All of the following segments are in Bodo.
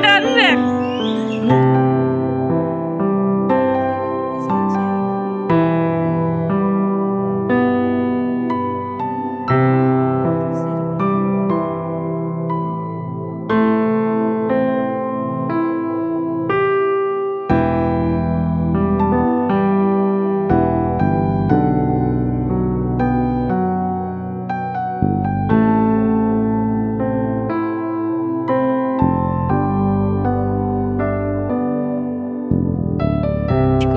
Beranjak.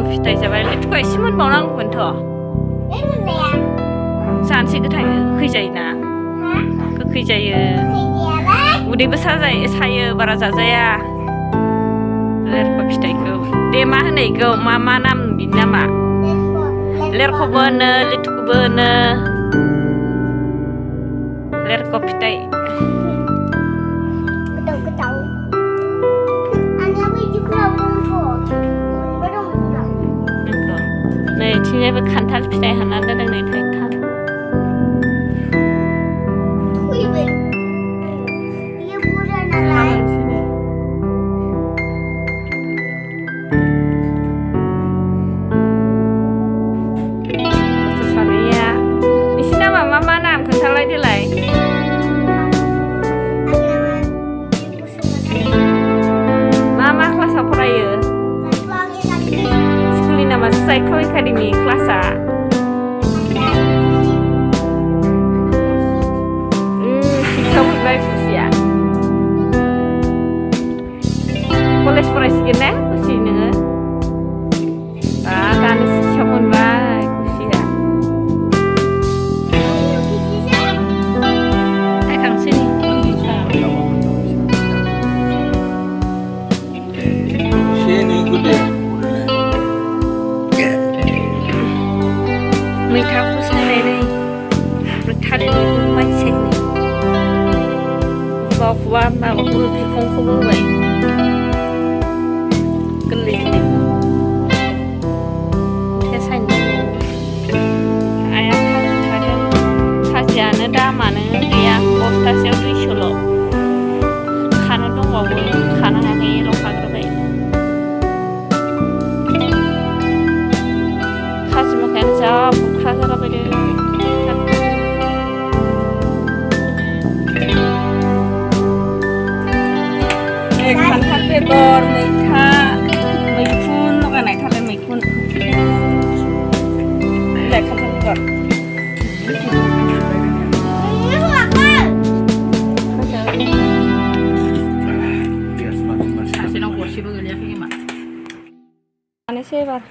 Fitai जाबाय लेथुखौ एसेमोन बावनांगौमोनथ' जानोसै गोथां गोखै जायोना गोखै जायो उदैबो सायो बारा जाजाया लेरख' फिथाइखौ दे मा होनो इखौ मा नाम बिनि नामा लेरख'बो होनो लेथुखौबो होनो लेरख' फिथाइ नै थिंजायबो खान्थाल फिथाइ हाननानै दोनदों नै थाइथाम गथ' सानैया नोंसिनि नामा मा नाम खोन्थालाय देलाय मा क्लासाव फरायो स्कुलनि नामा साइक्ल एकाडेमि क्लासा शिक्षा मोनबाय खुसिया कलेज फरायसिगोन ना खुसि नोङो दानो शिक्षा मोनबाय खुसिया थांसै मैथाखौ सायनानै थालिरनिखौ मानसिनो बावखौबा माबाखौ बिखंखौबो होबाय गोरलैनो मैथा सायनांगौ आइया खाजि खादों खाजियानो दामानो गैया बस्थासेयाव 200ल' खानो दंबावो खानो हायाखै लंखाग्रोबाय खाजि मखायानो जा बुख्रा जालाबायदों खान्थाल बेगर मैथा मैखुन लगायनाय थालिर मैखुन बिलाइ खान्थाल बेगर सासेनाव गरसेबो गोलैयाखै खोमा जानोसै एबार